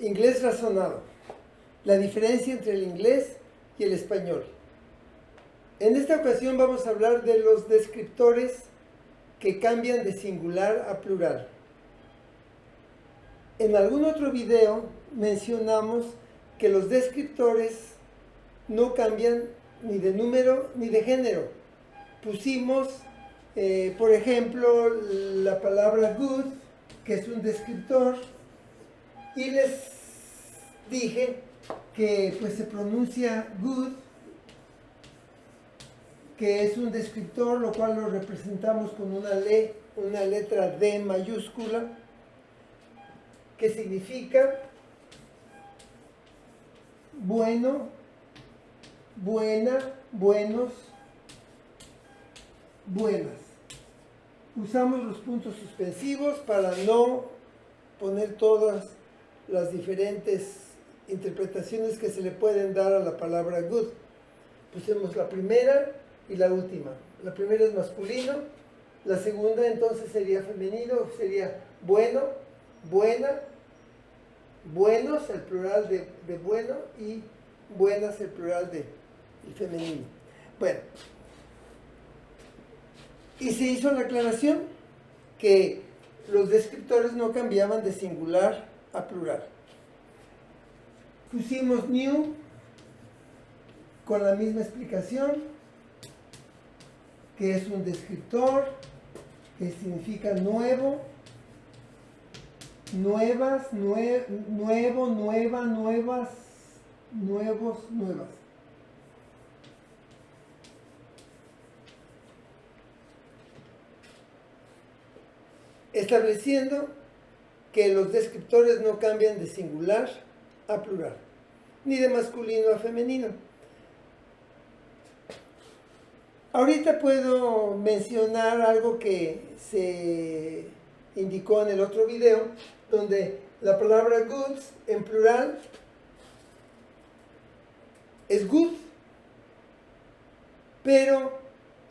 Inglés razonado. La diferencia entre el inglés y el español. En esta ocasión vamos a hablar de los descriptores que cambian de singular a plural. En algún otro video mencionamos que los descriptores no cambian ni de número ni de género. Pusimos, por ejemplo, la palabra good, que es un descriptor, y les dije que pues se pronuncia good, que es un descriptor, lo cual lo representamos con una letra D mayúscula, que significa bueno, buena, buenos, buenas. Usamos los puntos suspensivos para no poner todas las diferentes interpretaciones que se le pueden dar a la palabra good. Pusimos la primera y la última. La primera es masculino, la segunda entonces sería femenino, sería bueno, buena, buenos, el plural de bueno, y buenas, el plural de femenino. Bueno, y se hizo la aclaración que los descriptores no cambiaban de singular a plural. Pusimos new con la misma explicación, que es un descriptor, que significa nuevo, nuevas, nuevo, nueva, nuevas, nuevos, nuevas. Estableciendo que los descriptores no cambian de singular a plural, ni de masculino a femenino. Ahorita puedo mencionar algo que se indicó en el otro video, donde la palabra goods en plural es good, pero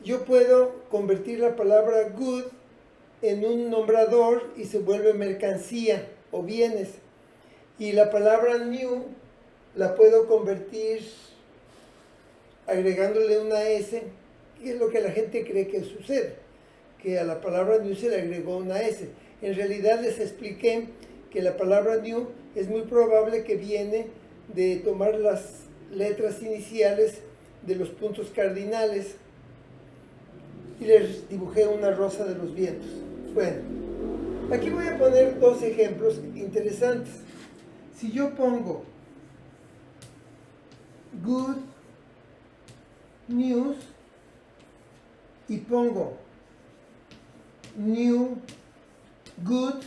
yo puedo convertir la palabra good en un nombrador y se vuelve mercancía o bienes. Y la palabra new la puedo convertir agregándole una S, y es lo que la gente cree que sucede, que a la palabra new se le agregó una S. En realidad les expliqué que la palabra new es muy probable que viene de tomar las letras iniciales de los puntos cardinales, y les dibujé una rosa de los vientos. Bueno, aquí voy a poner dos ejemplos interesantes. Si yo pongo good news y pongo new goods,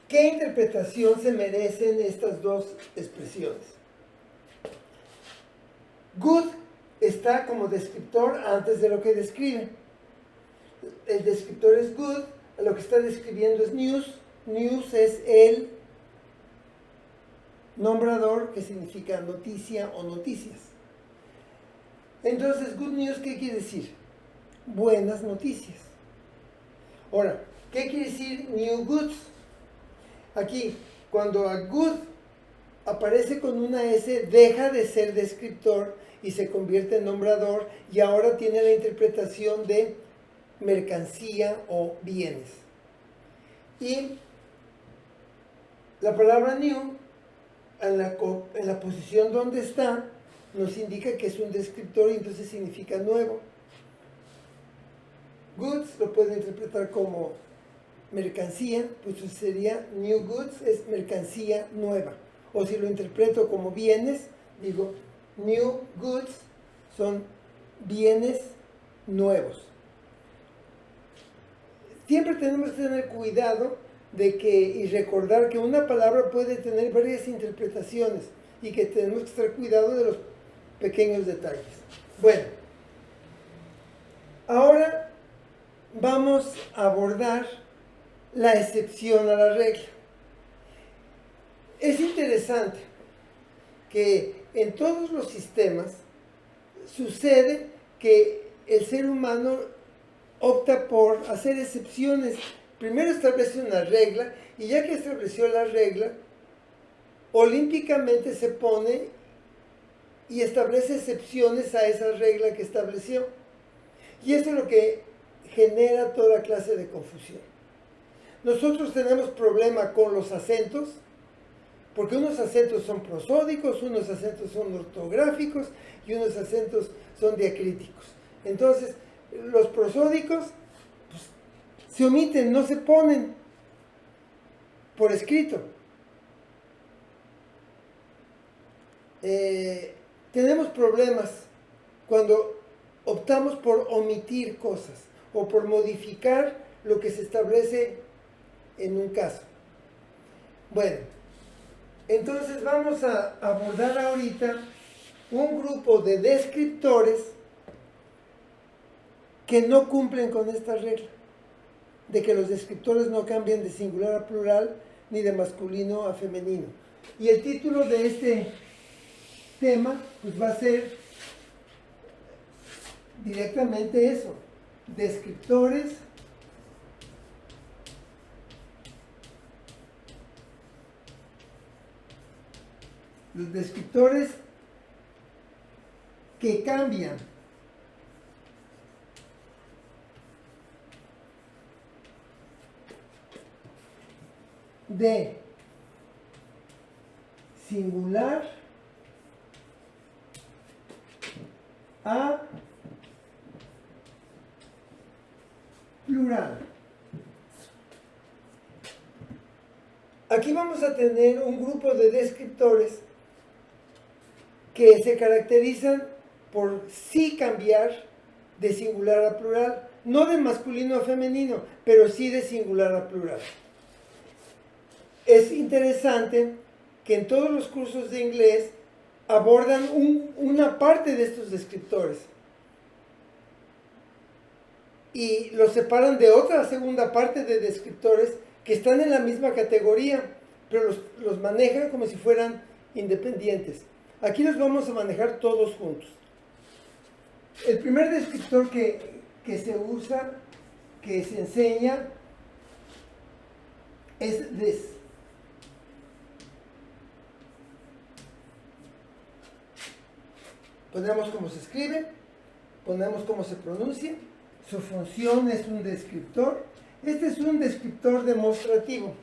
¿qué interpretación se merecen estas dos expresiones? Good está como descriptor antes de lo que describe. El descriptor es good, lo que está describiendo es news. News es el nombrador, que significa noticia o noticias. Entonces, good news, ¿qué quiere decir? Buenas noticias. Ahora, ¿qué quiere decir new goods? Aquí, cuando a good aparece con una S, deja de ser descriptor y se convierte en nombrador, y ahora tiene la interpretación de mercancía o bienes. Y la palabra new, en la posición donde está, nos indica que es un descriptor y entonces significa nuevo. Goods lo puedo interpretar como mercancía, pues sería new goods, es mercancía nueva. O si lo interpreto como bienes, digo new goods son bienes nuevos. Siempre tenemos que tener cuidado y recordar que una palabra puede tener varias interpretaciones y que tenemos que estar cuidado de los pequeños detalles. Bueno, ahora vamos a abordar la excepción a la regla. Es interesante que en todos los sistemas sucede que el ser humano opta por hacer excepciones Primero establece una regla y ya que estableció la regla, olímpicamente se pone y establece excepciones a esa regla que estableció. Y eso es lo que genera toda clase de confusión. Nosotros tenemos problema con los acentos, porque unos acentos son prosódicos, unos acentos son ortográficos y unos acentos son diacríticos. Entonces, los prosódicos pues, se omiten, no se ponen por escrito. Tenemos problemas cuando optamos por omitir cosas o por modificar lo que se establece en un caso. Bueno, entonces vamos a abordar ahorita un grupo de descriptores que no cumplen con esta regla, de que los descriptores no cambian de singular a plural ni de masculino a femenino. Y el título de este tema pues va a ser directamente eso, descriptores los descriptores que cambian de singular a plural. Aquí vamos a tener un grupo de descriptores que se caracterizan por sí cambiar de singular a plural, no de masculino a femenino, pero sí de singular a plural. Es interesante que en todos los cursos de inglés abordan una parte de estos descriptores y los separan de otra segunda parte de descriptores que están en la misma categoría, pero los manejan como si fueran independientes. Aquí los vamos a manejar todos juntos. El primer descriptor que se usa, que se enseña, es this. Ponemos cómo se escribe, ponemos cómo se pronuncia, su función es un descriptor. Este es un descriptor demostrativo.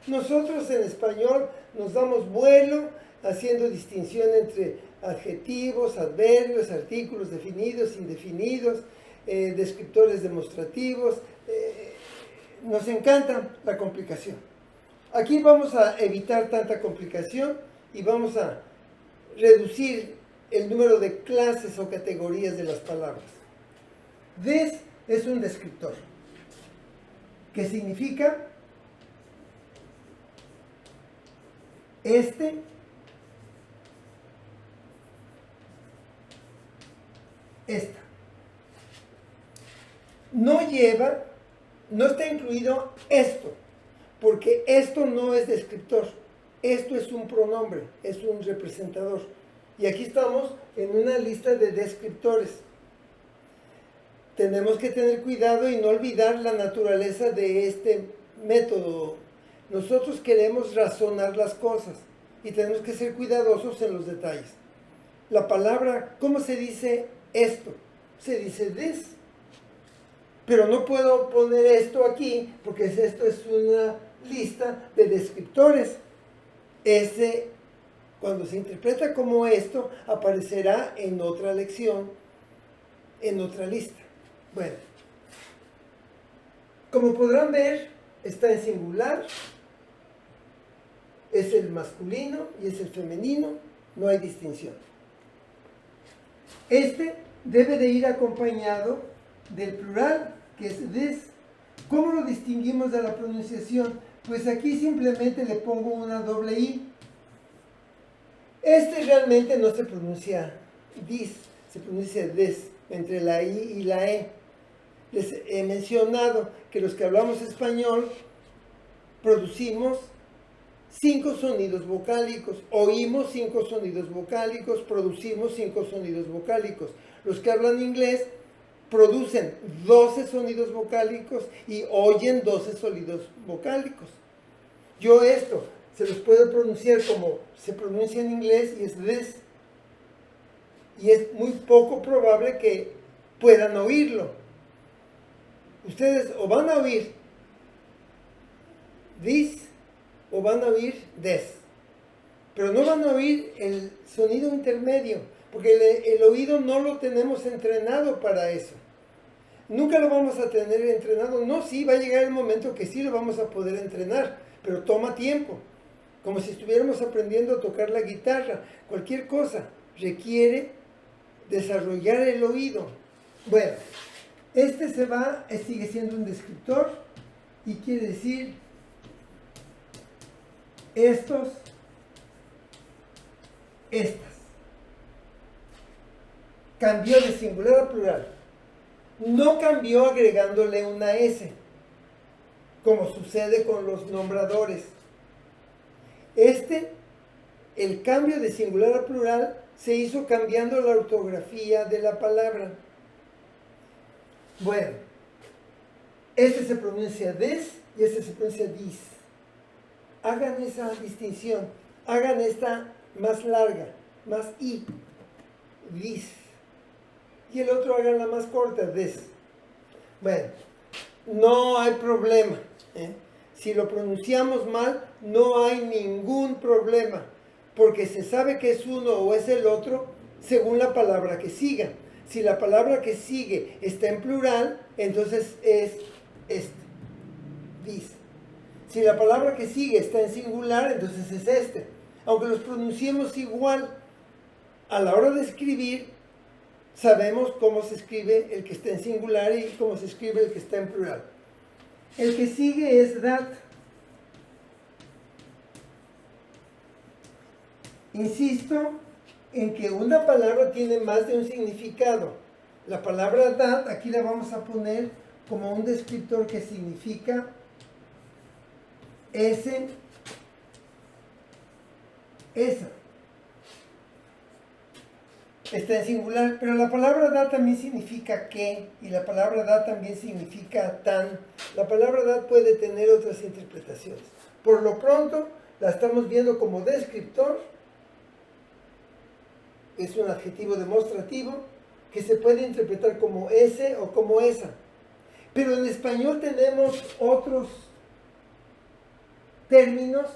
Nosotros en español nos damos vuelo haciendo distinción entre adjetivos, adverbios, artículos definidos, indefinidos, descriptores demostrativos. Nos encanta la complicación. Aquí vamos a evitar tanta complicación y vamos a reducir el número de clases o categorías de las palabras. This es un descriptor que significa este, esta. No está incluido esto, porque esto no es descriptor. Esto es un pronombre, es un representador. Y aquí estamos en una lista de descriptores. Tenemos que tener cuidado y no olvidar la naturaleza de este método. Nosotros queremos razonar las cosas y tenemos que ser cuidadosos en los detalles. La palabra, ¿cómo se dice esto? Se dice this. Pero no puedo poner esto aquí porque esto es una lista de descriptores. Cuando se interpreta como esto, aparecerá en otra lección, en otra lista. Bueno, como podrán ver, está en singular, es el masculino y es el femenino, no hay distinción. Este debe de ir acompañado del plural, que es this. ¿Cómo lo distinguimos de la pronunciación? Pues aquí simplemente le pongo una doble i. Este realmente no se pronuncia this, se pronuncia this, entre la i y la e. Les he mencionado que los que hablamos español producimos 5 sonidos vocálicos, oímos 5 sonidos vocálicos, producimos 5 sonidos vocálicos. Los que hablan inglés producen 12 sonidos vocálicos y oyen 12 sonidos vocálicos. Yo esto se los puedo pronunciar como se pronuncia en inglés y es this. Y es muy poco probable que puedan oírlo. Ustedes o van a oír this o van a oír this. Pero no van a oír el sonido intermedio, porque el oído no lo tenemos entrenado para eso. Nunca lo vamos a tener entrenado. No, sí, va a llegar el momento que sí lo vamos a poder entrenar, pero toma tiempo. Como si estuviéramos aprendiendo a tocar la guitarra. Cualquier cosa requiere desarrollar el oído. Bueno, este sigue siendo un descriptor y quiere decir estos, estas. Cambió de singular a plural. No cambió agregándole una S, como sucede con los nombradores. El cambio de singular a plural se hizo cambiando la ortografía de la palabra. Bueno, este se pronuncia this y este se pronuncia this. Hagan esa distinción, hagan esta más larga, más i, this. Y el otro hagan la más corta, this. Bueno, no hay problema. Si lo pronunciamos mal, no hay ningún problema, porque se sabe que es uno o es el otro según la palabra que siga. Si la palabra que sigue está en plural, entonces es este, this. Si la palabra que sigue está en singular, entonces es este. Aunque los pronunciemos igual, a la hora de escribir, sabemos cómo se escribe el que está en singular y cómo se escribe el que está en plural. El que sigue es that. Insisto en que una palabra tiene más de un significado. La palabra that aquí la vamos a poner como un descriptor que significa ese, esa. Está en singular, pero la palabra da también significa que, y la palabra da también significa tan. La palabra da puede tener otras interpretaciones. Por lo pronto, la estamos viendo como descriptor. Es un adjetivo demostrativo que se puede interpretar como ese o como esa. Pero en español tenemos otros términos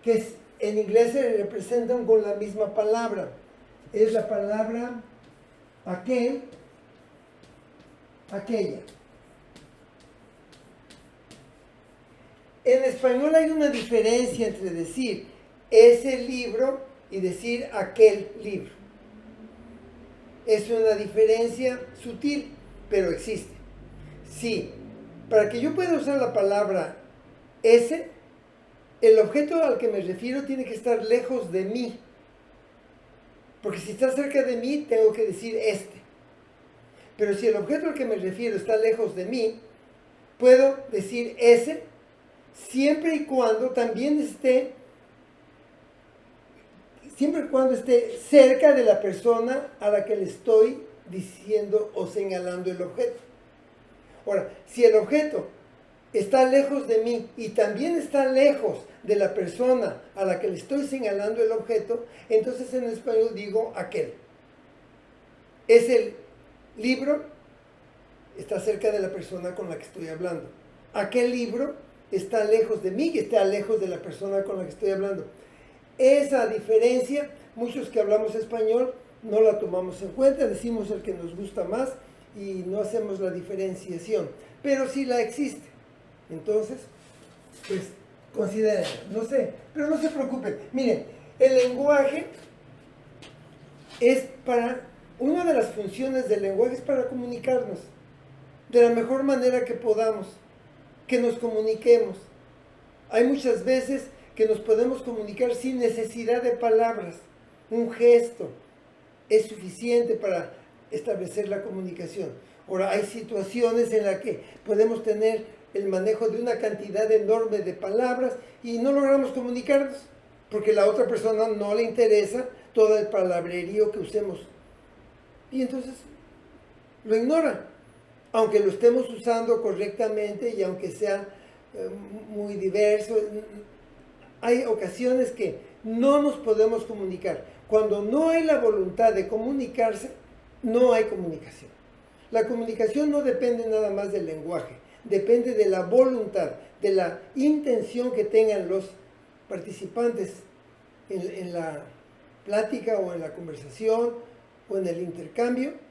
que en inglés se representan con la misma palabra. Es la palabra aquel, aquella. En español hay una diferencia entre decir ese libro y decir aquel libro. Es una diferencia sutil, pero existe. Sí, para que yo pueda usar la palabra ese, el objeto al que me refiero tiene que estar lejos de mí. Porque si está cerca de mí, tengo que decir este. Pero si el objeto al que me refiero está lejos de mí, puedo decir ese, siempre y cuando también esté cerca de la persona a la que le estoy diciendo o señalando el objeto. Ahora, si el objeto está lejos de mí y también está lejos de la persona a la que le estoy señalando el objeto, entonces en español digo aquel. Es el libro, está cerca de la persona con la que estoy hablando. Aquel libro está lejos de mí y está lejos de la persona con la que estoy hablando. Esa diferencia, muchos que hablamos español no la tomamos en cuenta, decimos el que nos gusta más y no hacemos la diferenciación, pero sí la existe. Entonces, pues consideren, no sé, pero no se preocupen. Miren, el lenguaje una de las funciones del lenguaje es para comunicarnos de la mejor manera que podamos, que nos comuniquemos. Hay muchas veces que nos podemos comunicar sin necesidad de palabras. Un gesto es suficiente para establecer la comunicación. Ahora, hay situaciones en las que podemos tener el manejo de una cantidad enorme de palabras y no logramos comunicarnos porque la otra persona no le interesa todo el palabrerío que usemos y entonces lo ignora. aunque lo estemos usando correctamente y aunque sea muy diverso, hay ocasiones que no nos podemos comunicar. Cuando no hay la voluntad de comunicarse, no hay comunicación. La comunicación no depende nada más del lenguaje, depende de la voluntad, de la intención que tengan los participantes en la plática o en la conversación o en el intercambio,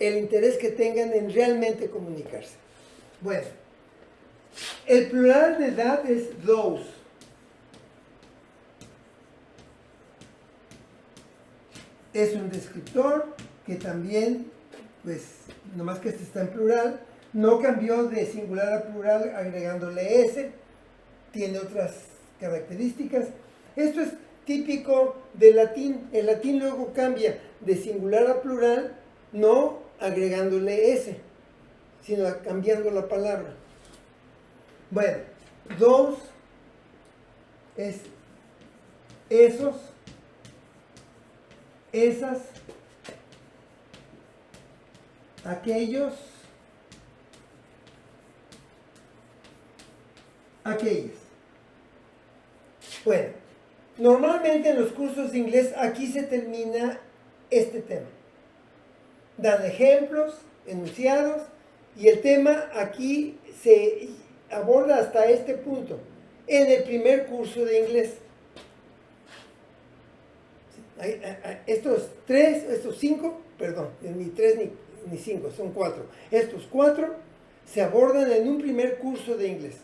el interés que tengan en realmente comunicarse. Bueno, el plural de edad es those. Es un descriptor que también, pues, nomás que este está en plural, no cambió de singular a plural agregándole S, tiene otras características. Esto es típico del latín. El latín luego cambia de singular a plural, no agregándole S, sino cambiando la palabra. Bueno, those es esos, esas, aquellos, aquellas. Bueno, normalmente en los cursos de inglés aquí se termina este tema. Dan ejemplos, enunciados, y el tema aquí se aborda hasta este punto, en el primer curso de inglés. Estos cinco, ni tres ni cinco, son cuatro. Estos cuatro se abordan en un primer curso de inglés.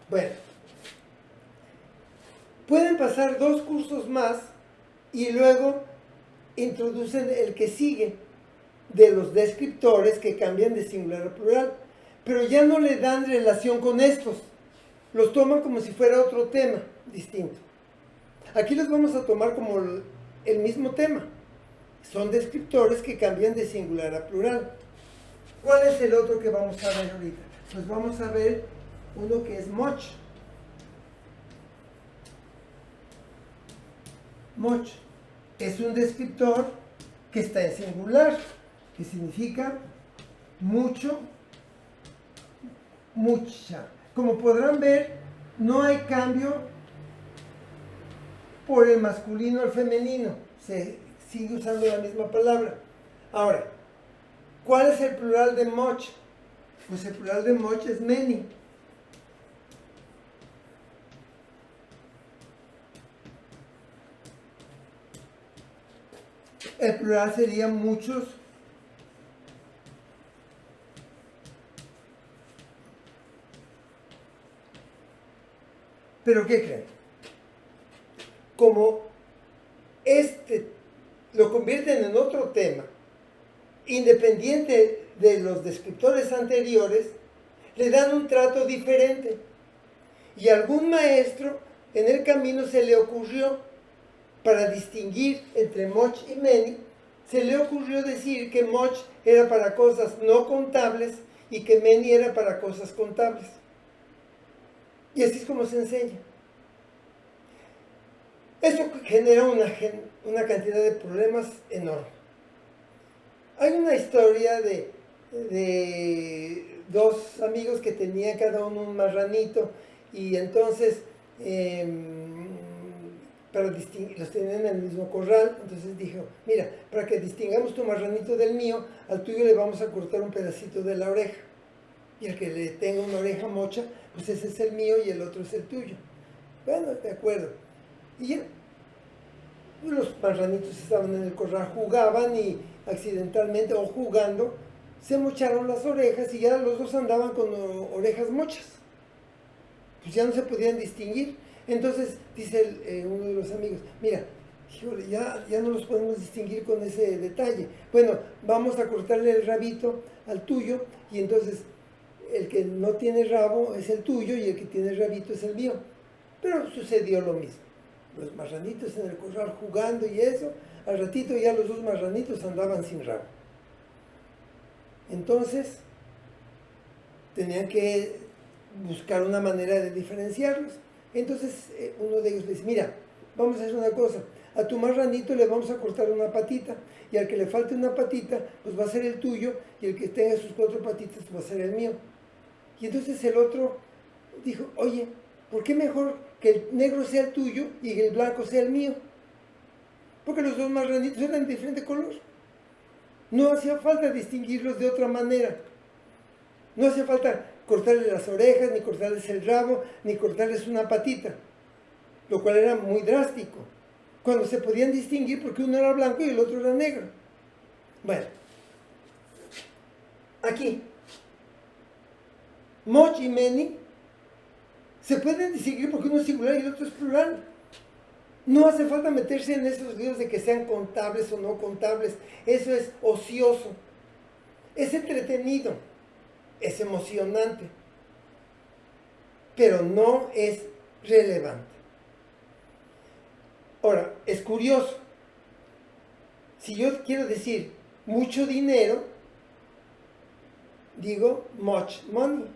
Bueno, pueden pasar 2 cursos más y luego introducen el que sigue de los descriptores que cambian de singular a plural, pero ya no le dan relación con estos, los toman como si fuera otro tema distinto. Aquí los vamos a tomar como el mismo tema, son descriptores que cambian de singular a plural. ¿Cuál es el otro que vamos a ver ahorita? Pues vamos a ver uno que es much. Much es un descriptor que está en singular, que significa mucho, mucha. Como podrán ver, no hay cambio por el masculino al femenino, se sigue usando la misma palabra. Ahora, ¿cuál es el plural de much? Pues el plural de much es many. El plural sería muchos. ¿Pero qué creen? Como lo convierten en otro tema, independiente de los descriptores anteriores, le dan un trato diferente. Y a algún maestro en el camino se le ocurrió, para distinguir entre much y many, se le ocurrió decir que much era para cosas no contables y que many era para cosas contables. Y así es como se enseña. Eso genera una cantidad de problemas enorme. Hay una historia de 2 amigos que tenían cada uno un marranito y entonces los tenían en el mismo corral. Entonces dijo, mira, para que distingamos tu marranito del mío, al tuyo le vamos a cortar un pedacito de la oreja. Y el que le tenga una oreja mocha, pues ese es el mío y el otro es el tuyo. Bueno, de acuerdo. Y ya, los marranitos estaban en el corral, jugaban y accidentalmente o jugando se mocharon las orejas y ya los dos andaban con orejas mochas. Pues ya no se podían distinguir. Entonces dice uno de los amigos, mira, híjole, ya no los podemos distinguir con ese detalle. Bueno, vamos a cortarle el rabito al tuyo y entonces el que no tiene rabo es el tuyo y el que tiene rabito es el mío. Pero sucedió lo mismo. Los marranitos en el corral jugando y eso, al ratito ya los 2 marranitos andaban sin rabo. Entonces, tenían que buscar una manera de diferenciarlos. Entonces, uno de ellos le dice, mira, vamos a hacer una cosa, a tu marranito le vamos a cortar una patita, y al que le falte una patita, pues va a ser el tuyo, y el que tenga sus 4 patitas va a ser el mío. Y entonces el otro dijo, oye, ¿por qué mejor que el negro sea el tuyo y el blanco sea el mío? Porque los dos marranitos eran de diferente color. No hacía falta distinguirlos de otra manera. No hacía falta cortarles las orejas, ni cortarles el rabo, ni cortarles una patita, lo cual era muy drástico, cuando se podían distinguir porque uno era blanco y el otro era negro. Bueno, aquí, much y many se pueden distinguir porque uno es singular y el otro es plural. No hace falta meterse en esos líos de que sean contables o no contables. Eso es ocioso. Es entretenido. Es emocionante. Pero no es relevante. Ahora, es curioso. Si yo quiero decir mucho dinero, digo much money.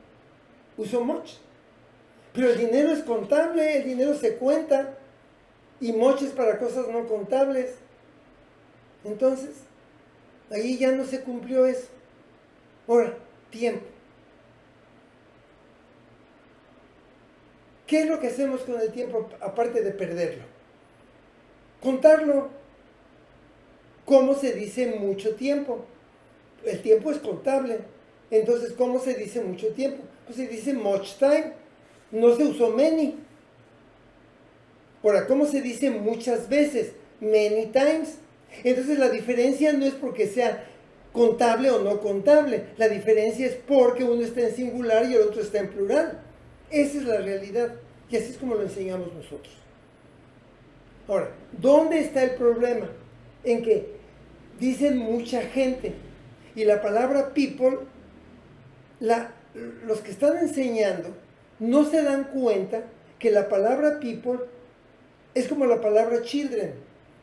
Uso much. Pero el dinero es contable, el dinero se cuenta. Y much es para cosas no contables. Entonces, ahí ya no se cumplió eso. Ahora, tiempo. ¿Qué es lo que hacemos con el tiempo aparte de perderlo? Contarlo. ¿Cómo se dice mucho tiempo? El tiempo es contable. Entonces, ¿cómo se dice mucho tiempo? Pues se dice much time. No se usó many. Ahora, ¿cómo se dice muchas veces? Many times. Entonces la diferencia no es porque sea contable o no contable. La diferencia es porque uno está en singular y el otro está en plural. Esa es la realidad. Y así es como lo enseñamos nosotros. Ahora, ¿dónde está el problema? En que dicen mucha gente. Y la palabra people, los que están enseñando no se dan cuenta que la palabra people es como la palabra children.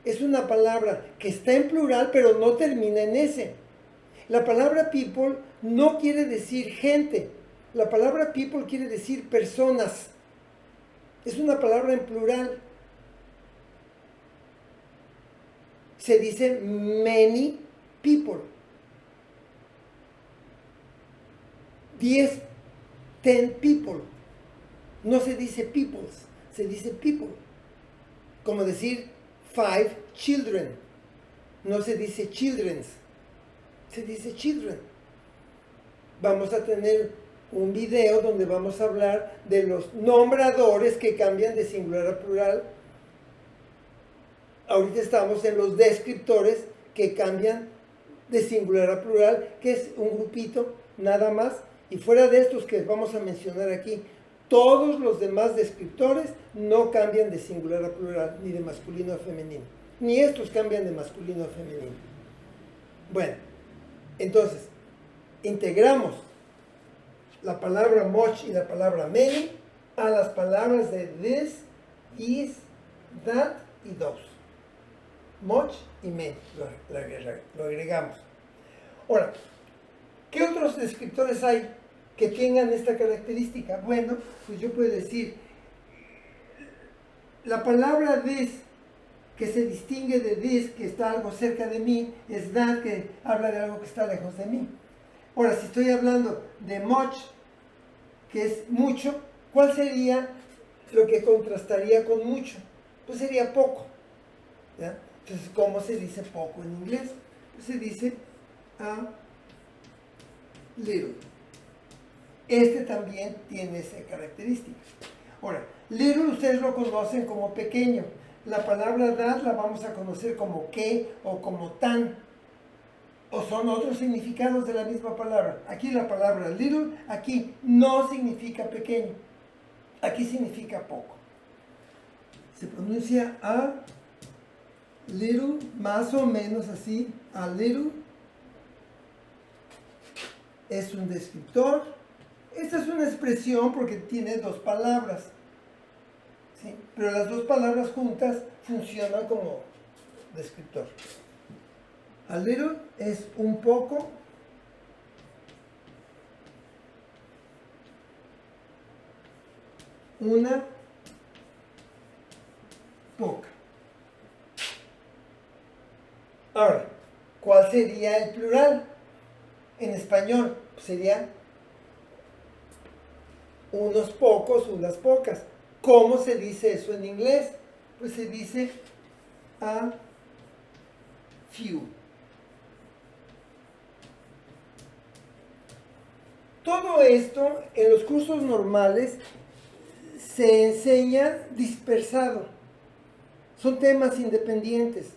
Es una palabra que está en plural, pero no termina en ese. La palabra people no quiere decir gente. La palabra people quiere decir personas. Es una palabra en plural. Se dice many people. 10 people. No se dice peoples, se dice people. Como decir 5 children. No se dice children's, se dice children. Vamos a tener un video donde vamos a hablar de los nombradores que cambian de singular a plural. Ahorita estamos en los descriptores que cambian de singular a plural, que es un grupito nada más. Y fuera de estos que vamos a mencionar aquí, todos los demás descriptores no cambian de singular a plural, ni de masculino a femenino. Ni estos cambian de masculino a femenino. Bueno, entonces, integramos la palabra much y la palabra many a las palabras de this, is, that y those. Much y many lo agregamos. Ahora, ¿qué otros descriptores hay que tengan esta característica? Bueno, pues yo puedo decir, la palabra this, que se distingue de this, que está algo cerca de mí, es that, que habla de algo que está lejos de mí. Ahora, si estoy hablando de much, que es mucho, ¿cuál sería lo que contrastaría con mucho? Pues sería poco, ¿ya? Entonces, ¿cómo se dice poco en inglés? Pues se dice a little. Este también tiene esa característica. Ahora, little ustedes lo conocen como pequeño. La palabra that la vamos a conocer como que o como tan. O son otros significados de la misma palabra. Aquí la palabra little, aquí no significa pequeño. Aquí significa poco. Se pronuncia a little, más o menos así, a little. Es un descriptor. Esta es una expresión porque tiene dos palabras, ¿sí? Pero las dos palabras juntas funcionan como descriptor. A little es un poco. Una poca. Ahora, ¿cuál sería el plural en español? Pues sería unos pocos, unas pocas. ¿Cómo se dice eso en inglés? Pues se dice a few. Todo esto en los cursos normales se enseña dispersado. Son temas independientes.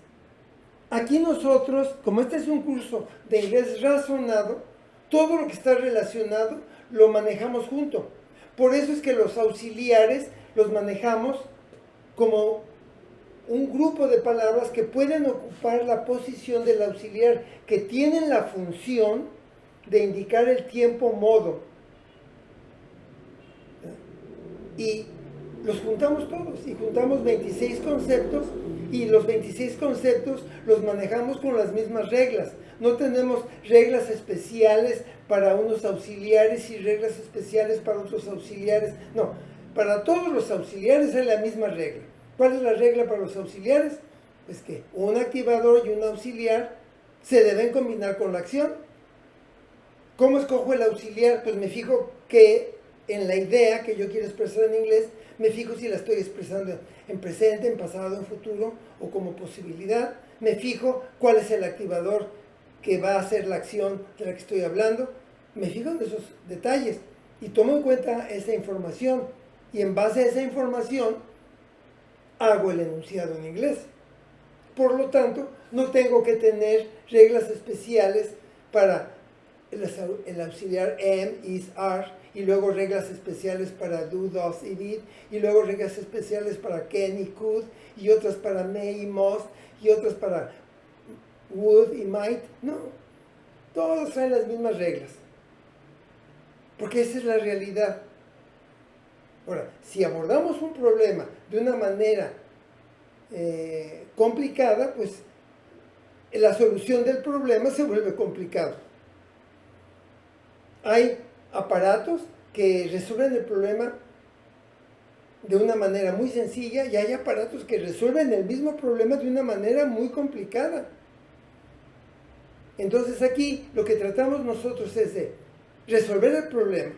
Aquí nosotros, como este es un curso de inglés razonado, todo lo que está relacionado lo manejamos junto. Por eso es que los auxiliares los manejamos como un grupo de palabras que pueden ocupar la posición del auxiliar, que tienen la función de indicar el tiempo modo. Y los juntamos todos, y juntamos 26 conceptos, y los 26 conceptos los manejamos con las mismas reglas. No tenemos reglas especiales para unos auxiliares y reglas especiales para otros auxiliares. No, para todos los auxiliares hay la misma regla. ¿Cuál es la regla para los auxiliares? Es que un activador y un auxiliar se deben combinar con la acción. ¿Cómo escojo el auxiliar? Pues me fijo que en la idea que yo quiero expresar en inglés, me fijo si la estoy expresando en presente, en pasado, en futuro o como posibilidad. Me fijo cuál es el activador que va a hacer la acción de la que estoy hablando. Me fijo en esos detalles y tomo en cuenta esa información, y en base a esa información hago el enunciado en inglés. Por lo tanto, no tengo que tener reglas especiales para el auxiliar am, is, are, y luego reglas especiales para do, does y did, y luego reglas especiales para can y could, y otras para may y must, y otras para would y might. No, todos traen las mismas reglas, porque esa es la realidad. Ahora, si abordamos un problema de una manera complicada, pues la solución del problema se vuelve complicado. Hay aparatos que resuelven el problema de una manera muy sencilla, y hay aparatos que resuelven el mismo problema de una manera muy complicada. Entonces aquí lo que tratamos nosotros es de resolver el problema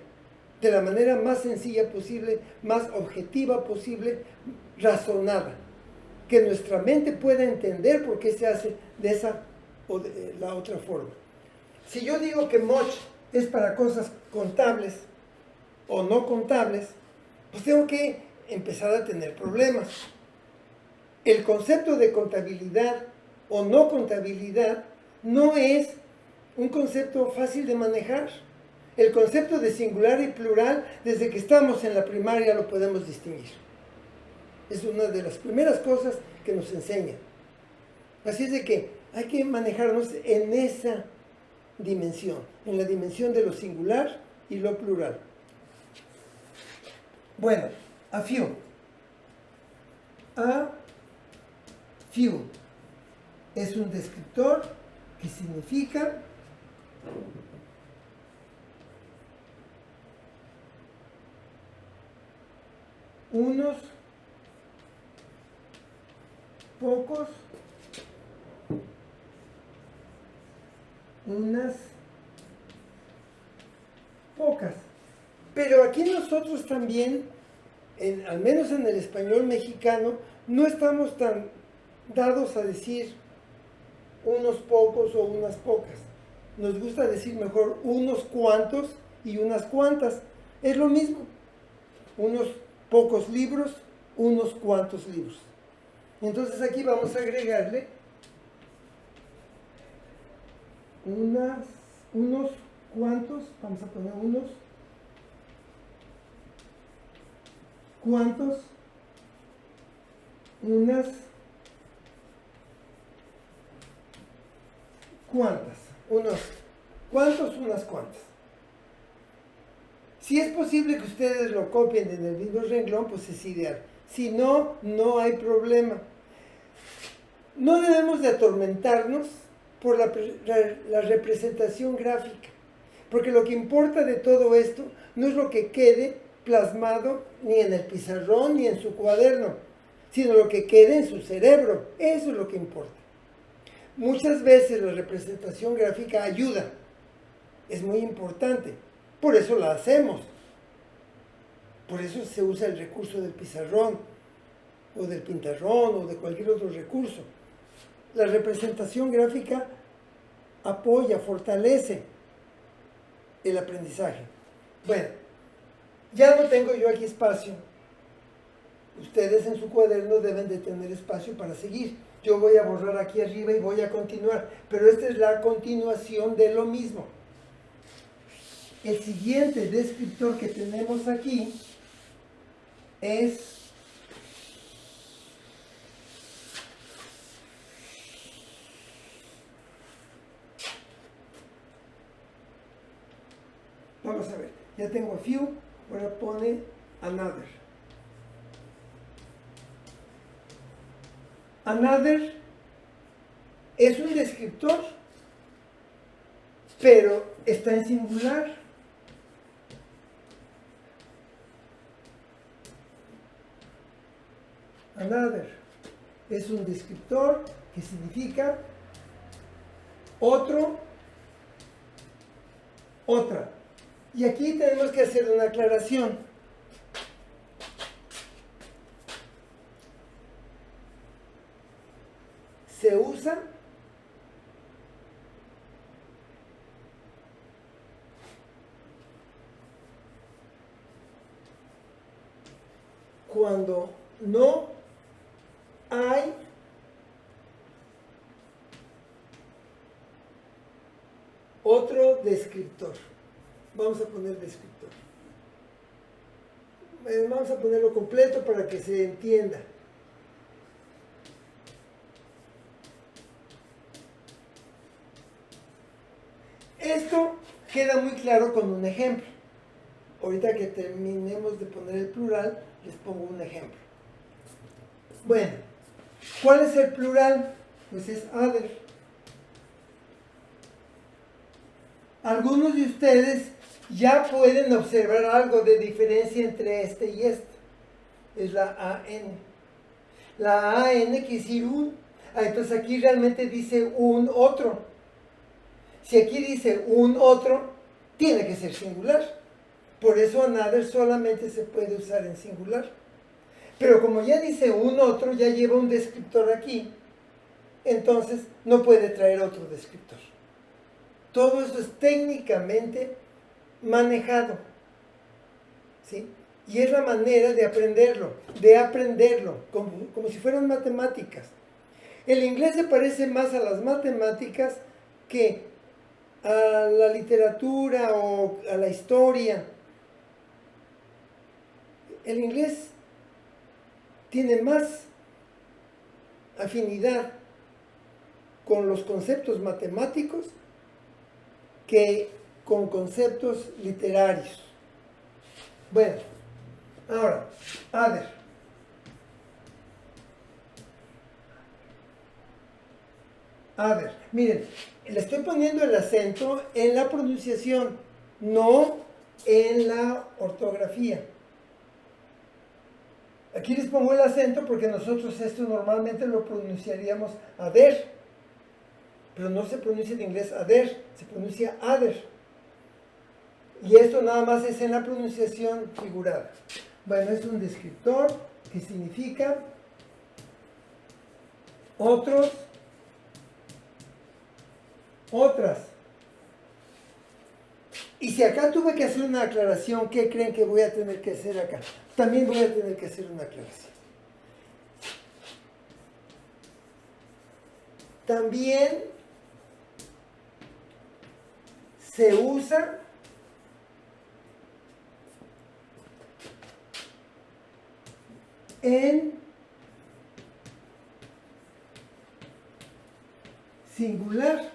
de la manera más sencilla posible, más objetiva posible, razonada, que nuestra mente pueda entender por qué se hace de esa o de la otra forma. Si yo digo que much es para cosas contables o no contables, pues tengo que empezar a tener problemas. El concepto de contabilidad o no contabilidad no es un concepto fácil de manejar. El concepto de singular y plural, desde que estamos en la primaria lo podemos distinguir. Es una de las primeras cosas que nos enseñan. Así es de que hay que manejarnos en esa dimensión, en la dimensión de lo singular y lo plural. Bueno, a few. A few es un descriptor que significa unos pocos, unas pocas. Pero aquí nosotros también, al menos en el español mexicano, no estamos tan dados a decir unos pocos o unas pocas. Nos gusta decir mejor unos cuantos y unas cuantas. Es lo mismo. Unos pocos libros, unos cuantos libros. Entonces aquí vamos a agregarle unos cuantos, vamos a poner unos cuantos, unas cuantas, unos cuantos, unas cuantas. Si es posible que ustedes lo copien en el mismo renglón, pues es ideal. Si no, no hay problema. No debemos de atormentarnos por la representación gráfica, porque lo que importa de todo esto no es lo que quede plasmado ni en el pizarrón ni en su cuaderno, sino lo que quede en su cerebro. Eso es lo que importa. muchas veces la representación gráfica ayuda, es muy importante, por eso la hacemos. Por eso se usa el recurso del pizarrón, o del pintarrón, o de cualquier otro recurso. La representación gráfica apoya, fortalece el aprendizaje. Bueno, ya no tengo yo aquí espacio. Ustedes en su cuaderno deben de tener espacio para seguir. Yo voy a borrar aquí arriba y voy a continuar, pero esta es la continuación de lo mismo. El siguiente descriptor que tenemos aquí es vamos a ver, ya tengo a few, ahora pone another. Another es un descriptor, pero está en singular. Another es un descriptor que significa otro, otra. Y aquí tenemos que hacer una aclaración. Se usa cuando no hay otro descriptor. Vamos a poner descriptor. Vamos a ponerlo completo para que se entienda. Esto queda muy claro con un ejemplo. Ahorita que terminemos de poner el plural, les pongo un ejemplo. Bueno, ¿cuál es el plural? Pues es other. Algunos de ustedes ya pueden observar algo de diferencia entre este y este. Es la AN. La AN quiere decir un. Entonces aquí realmente dice un otro. Si aquí dice un otro, tiene que ser singular. Por eso another solamente se puede usar en singular. Pero como ya dice un otro, ya lleva un descriptor aquí, entonces no puede traer otro descriptor. Todo eso es técnicamente manejado, ¿sí? Y es la manera de aprenderlo, como si fueran matemáticas. El inglés se parece más a las matemáticas que a la literatura o a la historia. El inglés tiene más afinidad con los conceptos matemáticos que con conceptos literarios. Bueno, ahora, other. Other. Miren, le estoy poniendo el acento en la pronunciación, no en la ortografía. Aquí les pongo el acento porque nosotros esto normalmente lo pronunciaríamos other, pero no se pronuncia en inglés other, se pronuncia other. Y esto nada más es en la pronunciación figurada. Bueno, es un descriptor que significa otros, otras. Y si acá tuve que hacer una aclaración, ¿qué creen que voy a tener que hacer acá? También voy a tener que hacer una aclaración. También se usa en singular.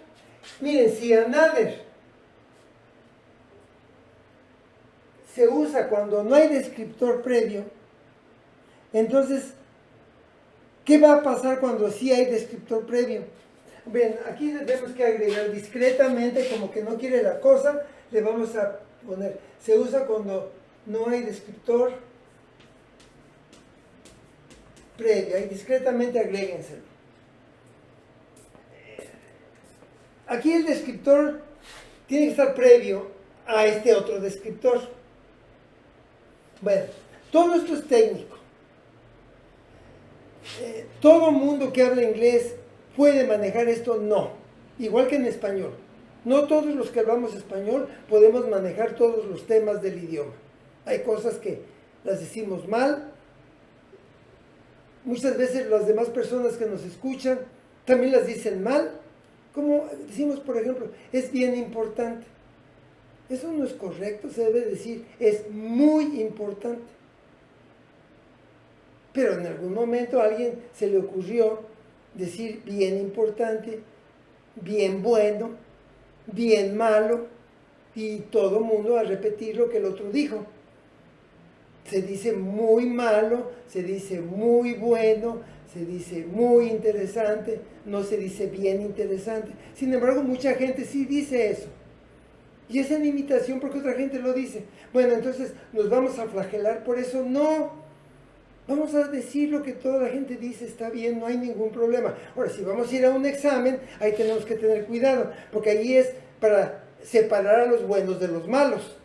Miren, si another se usa cuando no hay descriptor previo, entonces, ¿qué va a pasar cuando sí hay descriptor previo? Bien, aquí tenemos que agregar discretamente, como que no quiere la cosa, le vamos a poner, se usa cuando no hay descriptor previo, ahí discretamente agréguenselo. aquí el descriptor tiene que estar previo a este otro descriptor. Bueno, todo esto es técnico. ¿Todo mundo que habla inglés puede manejar esto? No. Igual que en español. No todos los que hablamos español podemos manejar todos los temas del idioma. Hay cosas que las decimos mal. Muchas veces las demás personas que nos escuchan también las dicen mal. Como decimos, por ejemplo, es bien importante. Eso no es correcto, se debe decir, es muy importante. Pero en algún momento a alguien se le ocurrió decir bien importante, bien bueno, bien malo, y todo el mundo a repetir lo que el otro dijo. Se dice muy malo, se dice muy bueno, se dice muy interesante, no se dice bien interesante. Sin embargo, mucha gente sí dice eso. Y es en imitación porque otra gente lo dice. Bueno, entonces, ¿nos vamos a flagelar por eso? No. Vamos a decir lo que toda la gente dice, está bien, no hay ningún problema. Ahora, si vamos a ir a un examen, ahí tenemos que tener cuidado, porque ahí es para separar a los buenos de los malos.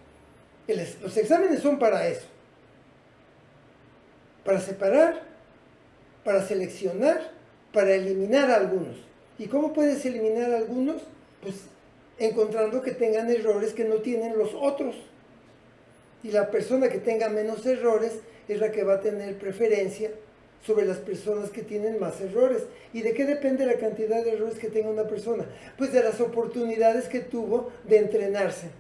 Los exámenes son para eso. Para separar, para seleccionar, para eliminar a algunos. ¿Y cómo puedes eliminar a algunos? Pues encontrando que tengan errores que no tienen los otros. Y la persona que tenga menos errores es la que va a tener preferencia sobre las personas que tienen más errores. ¿Y de qué depende la cantidad de errores que tenga una persona? Pues de las oportunidades que tuvo de entrenarse.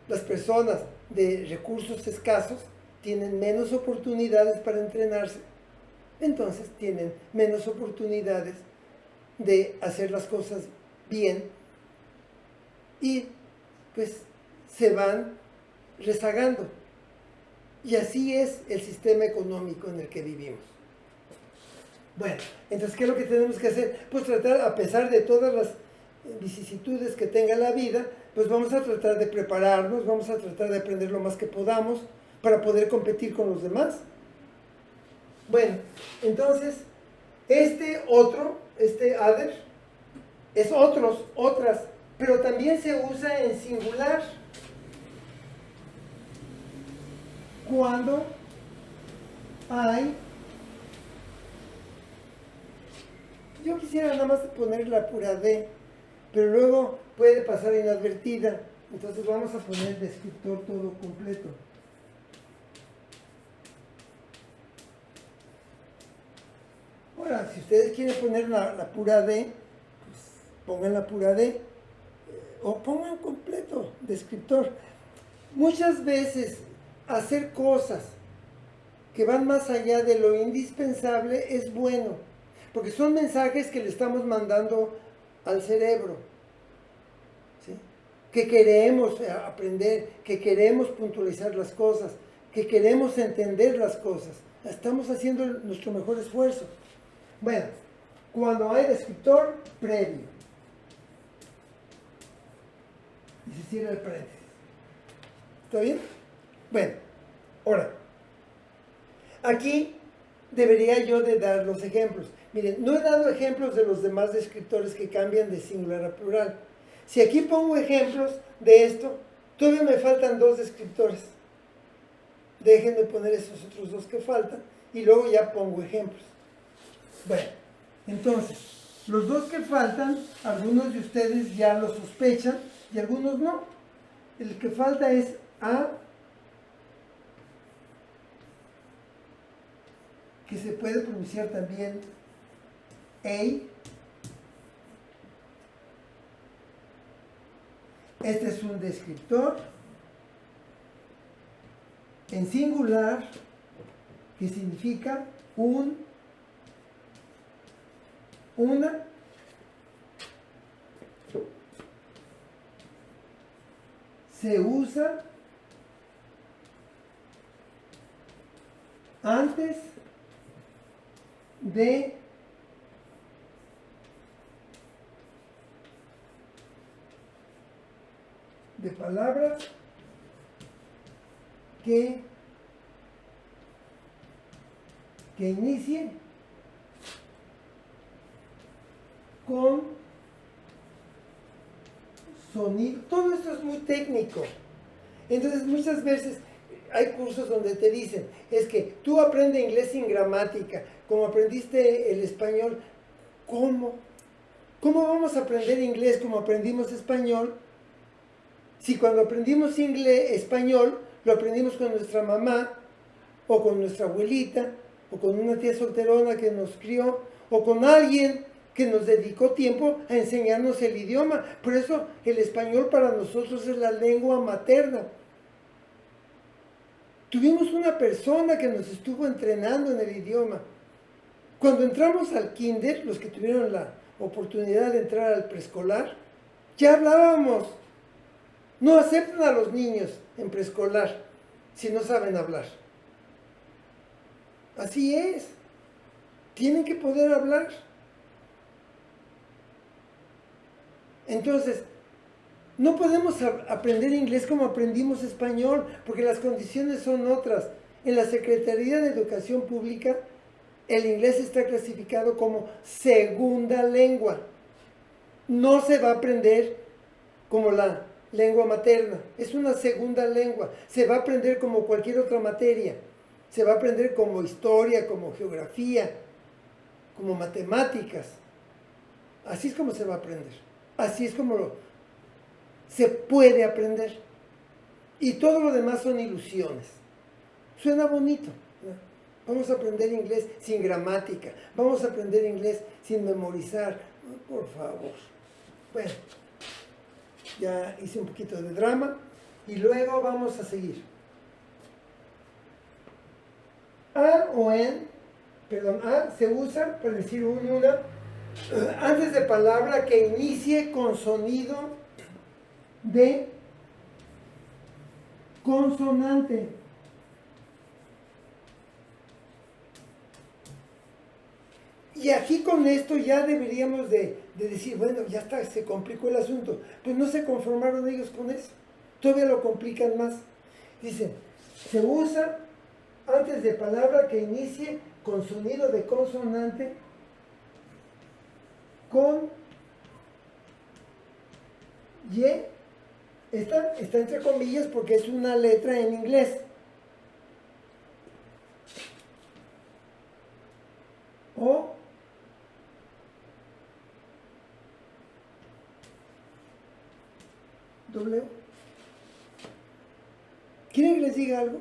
Las personas de recursos escasos tienen menos oportunidades para entrenarse, entonces tienen menos oportunidades de hacer las cosas bien y pues se van rezagando. Y así es el sistema económico en el que vivimos. Bueno, entonces, ¿qué es lo que tenemos que hacer? Pues tratar, a pesar de todas las vicisitudes que tenga la vida, pues vamos a tratar de prepararnos, vamos a tratar de aprender lo más que podamos para poder competir con los demás. Bueno, entonces, este other, es otros, otras, pero también se usa en singular cuando hay... Yo quisiera nada más poner la pura D, pero luego puede pasar inadvertida. Entonces vamos a poner descriptor todo completo. Ahora, si ustedes quieren poner la pura D, pues pongan la pura D. O pongan completo, descriptor. Muchas veces hacer cosas que van más allá de lo indispensable es bueno, porque son mensajes que le estamos mandando al cerebro, ¿sí? Que queremos aprender, que queremos puntualizar las cosas, que queremos entender las cosas. Estamos haciendo nuestro mejor esfuerzo. Bueno, cuando hay descriptor previo, y se cierra el paréntesis. ¿Está bien? Bueno, ahora, aquí debería yo de dar los ejemplos. Miren, no he dado ejemplos de los demás descriptores que cambian de singular a plural. Si aquí pongo ejemplos de esto, todavía me faltan dos descriptores. Déjenme poner esos otros dos que faltan y luego ya pongo ejemplos. Bueno, entonces, los dos que faltan, algunos de ustedes ya lo sospechan y algunos no. El que falta es a, que se puede pronunciar también a. Este es un descriptor en singular que significa una, se usa antes de palabras que inicie con sonido. Todo esto es muy técnico. Entonces muchas veces hay cursos donde te dicen, es que tú aprendes inglés sin gramática, como aprendiste el español. ¿Cómo? ¿Cómo vamos a aprender inglés como aprendimos español? Si cuando aprendimos español, lo aprendimos con nuestra mamá, o con nuestra abuelita, o con una tía solterona que nos crió, o con alguien que nos dedicó tiempo a enseñarnos el idioma. Por eso el español para nosotros es la lengua materna. Tuvimos una persona que nos estuvo entrenando en el idioma. Cuando entramos al kinder, los que tuvieron la oportunidad de entrar al preescolar, ya hablábamos. No aceptan a los niños en preescolar si no saben hablar. Así es. Tienen que poder hablar. Entonces, no podemos aprender inglés como aprendimos español, porque las condiciones son otras. En la Secretaría de Educación Pública, el inglés está clasificado como segunda lengua. No se va a aprender como la lengua materna. Es una segunda lengua. Se va a aprender como cualquier otra materia. Se va a aprender como historia, como geografía, como matemáticas. Así es como se va a aprender. Así es como se puede aprender. Y todo lo demás son ilusiones. Suena bonito, ¿no? Vamos a aprender inglés sin gramática. Vamos a aprender inglés sin memorizar. Por favor. Bueno, ya hice un poquito de drama y luego vamos a seguir. A o en, perdón, a se usa para decir una antes de palabra que inicie con sonido de consonante. Y aquí con esto ya deberíamos de decir, bueno, ya está, se complicó el asunto. Pues no se conformaron ellos con eso. Todavía lo complican más. Dicen, se usa antes de palabra que inicie con sonido de consonante con Y. Está entre comillas porque es una letra en inglés. O W. ¿Quieren que les diga algo?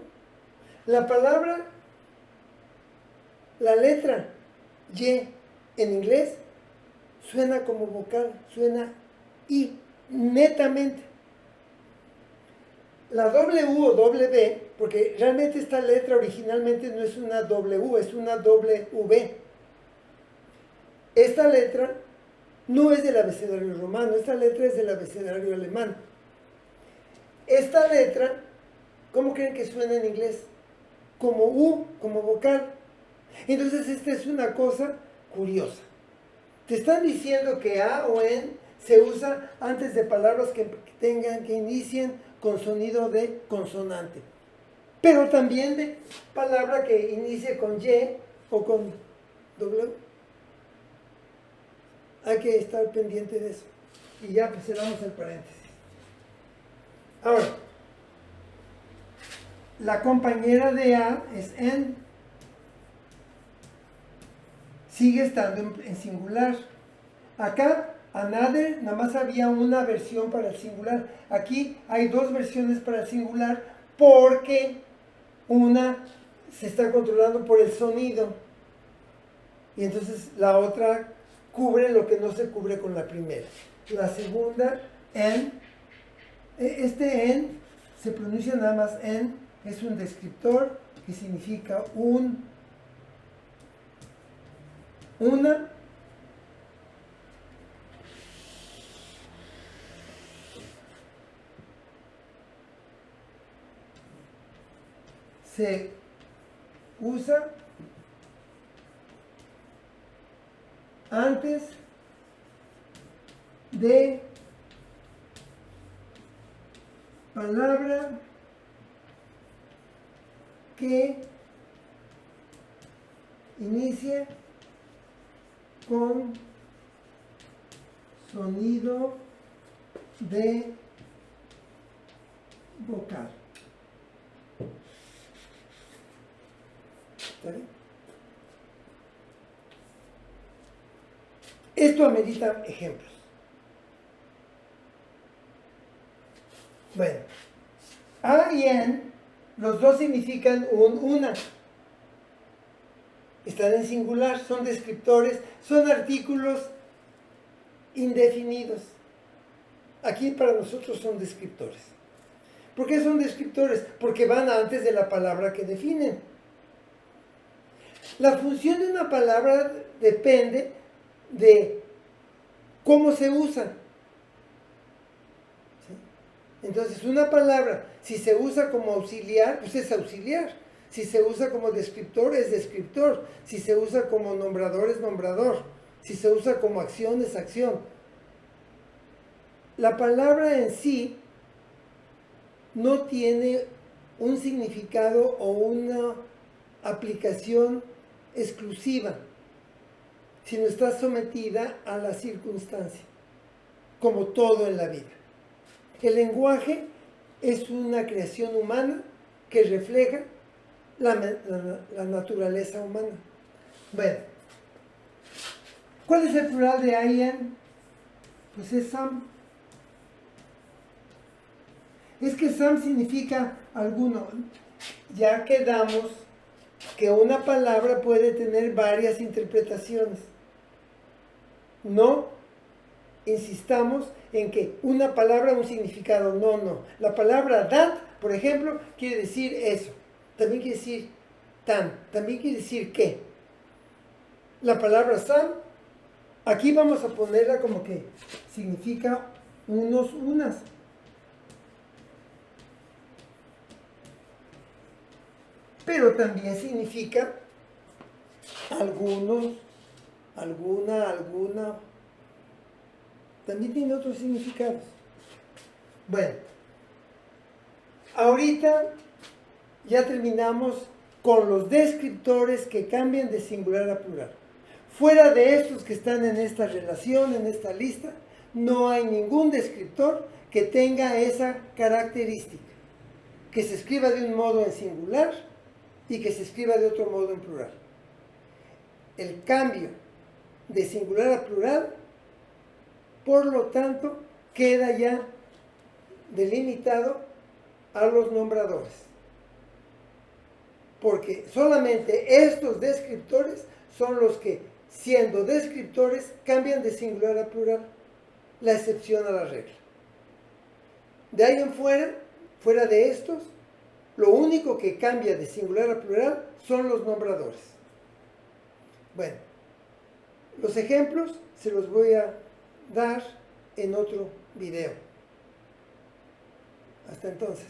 La palabra, la letra Y en inglés suena como vocal, suena I, netamente. La W o W, porque realmente esta letra originalmente no es una W, es una W. Esta letra no es del abecedario romano, esta letra es del abecedario alemán. Esta letra, ¿cómo creen que suena en inglés? Como U, como vocal. Entonces esta es una cosa curiosa. Te están diciendo que A o N se usa antes de palabras que inicien con sonido de consonante. Pero también de palabra que inicie con Y o con W. Hay que estar pendiente de eso. Y ya pues cerramos el paréntesis. Ahora, la compañera de A es N. Sigue estando en singular. Acá, another, nada más había una versión para el singular. Aquí hay dos versiones para el singular porque una se está controlando por el sonido y entonces la otra cubre lo que no se cubre con la primera. La segunda, en, este en se pronuncia nada más en, es un descriptor que significa una. Se usa antes de palabra que inicie con sonido de vocal. ¿Está bien? Esto amerita ejemplos. Bueno, A y N, los dos significan una. Están en singular, son descriptores, son artículos indefinidos. Aquí para nosotros son descriptores. ¿Por qué son descriptores? Porque van antes de la palabra que definen. La función de una palabra depende de cómo se usa. ¿Sí? Entonces, una palabra, si se usa como auxiliar, pues es auxiliar. Si se usa como descriptor, es descriptor. Si se usa como nombrador, es nombrador. Si se usa como acción, es acción. La palabra en sí no tiene un significado o una aplicación exclusiva, sino está sometida a la circunstancia, como todo en la vida. El lenguaje es una creación humana que refleja la naturaleza humana. Bueno, ¿cuál es el plural de Ian? Pues es Sam. Es que Sam significa alguno. Ya quedamos que una palabra puede tener varias interpretaciones. No insistamos en que una palabra, un significado. No, no. La palabra that, por ejemplo, quiere decir eso. También quiere decir tan. También quiere decir que. La palabra Sam, aquí vamos a ponerla como que significa unos, unas. Pero también significa algunos, alguna. También tiene otros significados. Bueno, ahorita ya terminamos con los descriptores que cambian de singular a plural. Fuera de estos que están en esta relación, en esta lista, no hay ningún descriptor que tenga esa característica, que se escriba de un modo en singular y que se escriba de otro modo en plural. El cambio de singular a plural, por lo tanto, queda ya delimitado a los nombradores. Porque solamente estos descriptores son los que, siendo descriptores, cambian de singular a plural, la excepción a la regla. De ahí en fuera de estos, lo único que cambia de singular a plural son los nombradores. Bueno, los ejemplos se los voy a dar en otro video. Hasta entonces.